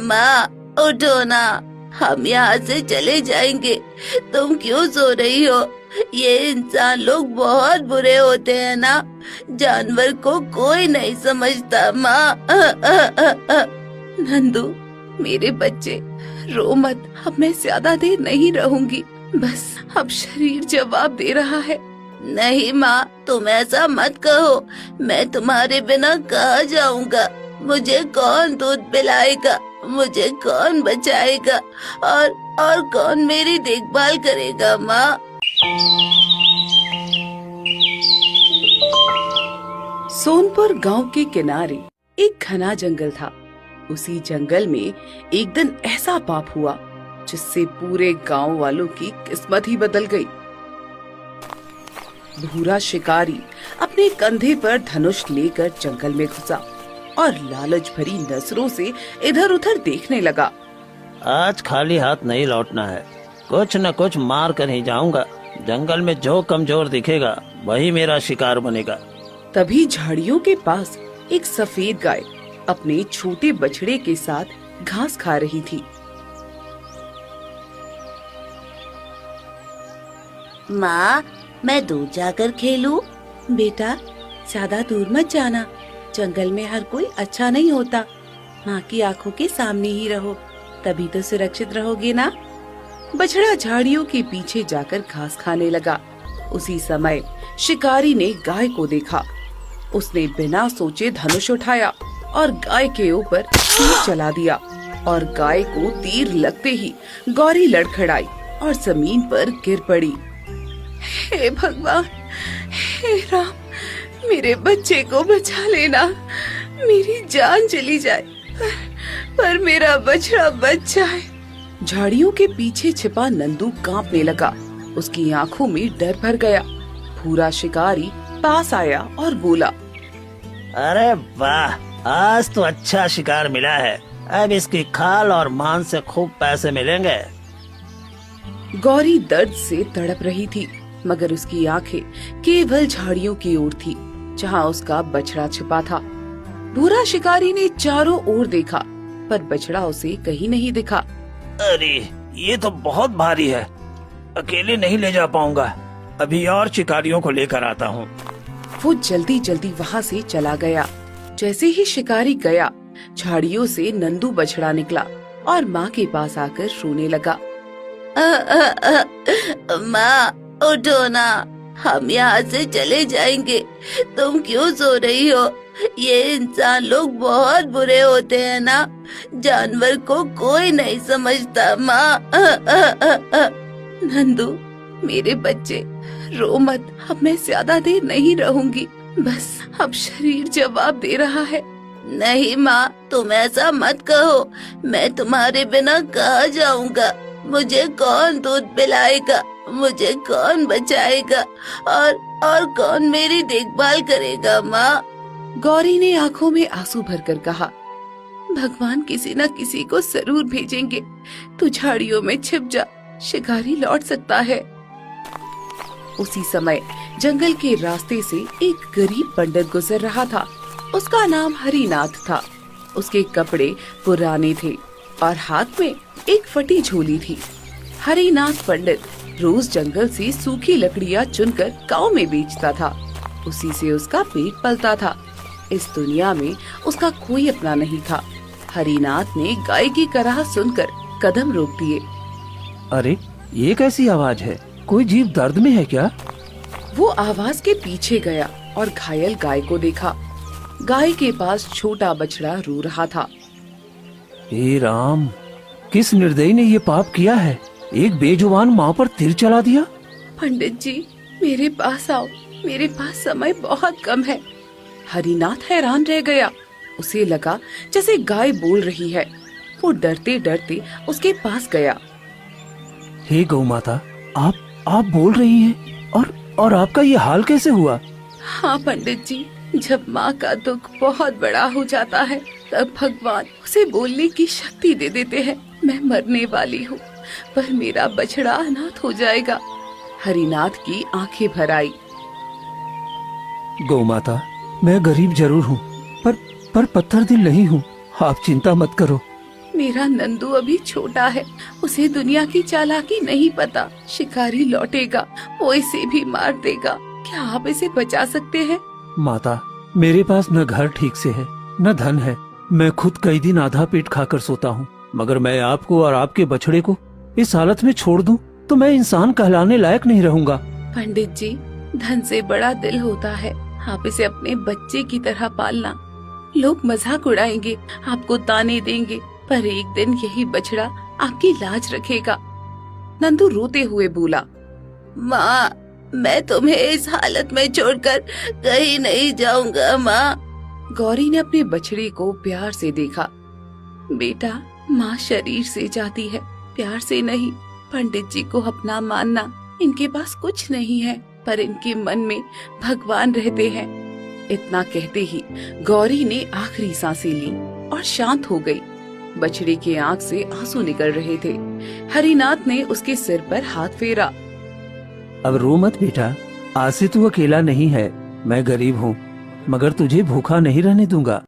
माँ उठो ना, हम यहाँ से चले जाएंगे। तुम क्यों सो रही हो? ये इंसान लोग बहुत बुरे होते हैं ना, जानवर को कोई नहीं समझता माँ। नंदू मेरे बच्चे, रो मत, अब मैं ज्यादा देर नहीं रहूंगी, बस अब शरीर जवाब दे रहा है। नहीं माँ, तुम ऐसा मत कहो, मैं तुम्हारे बिना कहाँ जाऊंगा? मुझे कौन दूध पिलाएगा, मुझे कौन बचाएगा, और कौन मेरी देखभाल करेगा माँ? सोनपुर गांव के किनारे एक घना जंगल था। उसी जंगल में एक दिन ऐसा पाप हुआ जिससे पूरे गांव वालों की किस्मत ही बदल गई। भूरा शिकारी अपने कंधे पर धनुष लेकर जंगल में घुसा और लालच भरी नजरों से इधर उधर देखने लगा। आज खाली हाथ नहीं लौटना है, कुछ न कुछ मार कर ही जाऊंगा। जंगल में जो कमजोर दिखेगा वही मेरा शिकार बनेगा। तभी झाड़ियों के पास एक सफेद गाय अपने छोटे बछड़े के साथ घास खा रही थी। माँ, मैं दूर जाकर खेलूं? बेटा, ज्यादा दूर मत जाना, जंगल में हर कोई अच्छा नहीं होता। माँ की आंखों के सामने ही रहो, तभी तो सुरक्षित रहोगे ना। बछड़ा झाड़ियों के पीछे जाकर घास खाने लगा। उसी समय शिकारी ने गाय को देखा। उसने बिना सोचे धनुष उठाया और गाय के ऊपर तीर चला दिया, और गाय को तीर लगते ही गौरी लड़खड़ाई और जमीन पर गिर पड़ी। हे भगवान, हे राम, मेरे बच्चे को बचा लेना, मेरी जान चली जाए पर मेरा बछड़ा बच जाए। झाड़ियों के पीछे छिपा नंदू कांपने लगा। उसकी आंखों में डर भर गया। भूरा शिकारी पास आया और बोला, अरे वाह, आज तो अच्छा शिकार मिला है। अब इसकी खाल और मांस से खूब पैसे मिलेंगे। गौरी दर्द से तड़प रही थी, मगर उसकी आंखें केवल झाड़ियों की ओर थी जहां उसका बछड़ा छिपा था। भूरा शिकारी ने चारों ओर देखा, पर बछड़ा उसे कहीं नहीं दिखा। अरे ये तो बहुत भारी है, अकेले नहीं ले जा पाऊंगा। अभी और शिकारियों को लेकर आता हूँ। वो जल्दी जल्दी वहाँ से चला गया। जैसे ही शिकारी गया, झाड़ियों से नंदू बछड़ा निकला और माँ के पास आकर रोने लगा। माँ उठो ना, हम यहाँ से चले जाएंगे। तुम क्यों सो रही हो? ये इंसान लोग बहुत बुरे होते हैं ना, जानवर को कोई नहीं समझता माँ। नंदू मेरे बच्चे, रो मत, अब मैं ज्यादा देर नहीं रहूंगी, बस अब शरीर जवाब दे रहा है। नहीं माँ, तुम ऐसा मत कहो, मैं तुम्हारे बिना कहाँ जाऊंगा? मुझे कौन दूध पिलाएगा, मुझे कौन बचाएगा, और कौन मेरी देखभाल करेगा माँ? गौरी ने आंखों में आंसू भरकर कहा, भगवान किसी न किसी को जरूर भेजेंगे, तू झाड़ियों में छिप जा, शिकारी लौट सकता है। उसी समय जंगल के रास्ते से एक गरीब पंडित गुजर रहा था। उसका नाम हरिनाथ था। उसके कपड़े पुराने थे और हाथ में एक फटी झोली थी। हरिनाथ पंडित रोज जंगल से सूखी लकड़ियाँ चुनकर गांव में बेचता था। उसी से उसका पेट पलता था। इस दुनिया में उसका कोई अपना नहीं था। हरिनाथ ने गाय की कराह सुनकर कदम रोक दिए। अरे ये कैसी आवाज है? कोई जीव दर्द में है क्या? वो आवाज के पीछे गया और घायल गाय को देखा। गाय के पास छोटा बछड़ा रो रहा था। हे राम, किस निर्दयी ने ये पाप किया है? एक बेजुबान माँ पर तीर चला दिया। पंडित जी, मेरे पास आओ, मेरे पास समय बहुत कम है। हरिनाथ हैरान रह गया। उसे लगा जैसे गाय बोल रही है। वो डरते डरते उसके पास गया। हे गौ माता, आप बोल रही हैं और आपका ये हाल कैसे हुआ? हाँ पंडित जी, जब माँ का दुख बहुत बड़ा हो जाता है तब भगवान उसे बोलने की शक्ति दे देते हैं। मैं मरने वाली हूँ, पर मेरा बछड़ा अनाथ हो जाएगा। हरिनाथ की आंखें भर आई। गौ माता, मैं गरीब जरूर हूँ, पर पत्थर दिल नहीं हूँ। आप चिंता मत करो। मेरा नंदू अभी छोटा है, उसे दुनिया की चालाकी नहीं पता। शिकारी लौटेगा, वो इसे भी मार देगा। क्या आप इसे बचा सकते हैं? माता, मेरे पास न घर ठीक से है न धन है। मैं खुद कई दिन आधा पेट खाकर सोता हूँ, मगर मैं आपको और आपके बछड़े को इस हालत में छोड़ दूं तो मैं इंसान कहलाने लायक नहीं रहूंगा। पंडित जी, धन से बड़ा दिल होता है। आप इसे अपने बच्चे की तरह पालना। लोग मजाक उड़ाएंगे, आपको ताने देंगे, पर एक दिन यही बछड़ा आपकी लाज रखेगा। नंदू रोते हुए बोला, माँ, मैं तुम्हें इस हालत में छोड़कर कहीं नहीं जाऊंगा माँ। गौरी ने अपने बछड़े को प्यार से देखा। बेटा, माँ शरीर से जाती है, प्यार से नहीं। पंडित जी को अपना मानना। इनके पास कुछ नहीं है, पर इनके मन में भगवान रहते हैं। इतना कहते ही गौरी ने आखिरी सांसें ली और शांत हो गई। बछड़े के आंख से आंसू निकल रहे थे। हरिनाथ ने उसके सिर पर हाथ फेरा। अब रो मत बेटा, आज से तू अकेला नहीं है। मैं गरीब हूँ, मगर तुझे भूखा नहीं रहने दूंगा।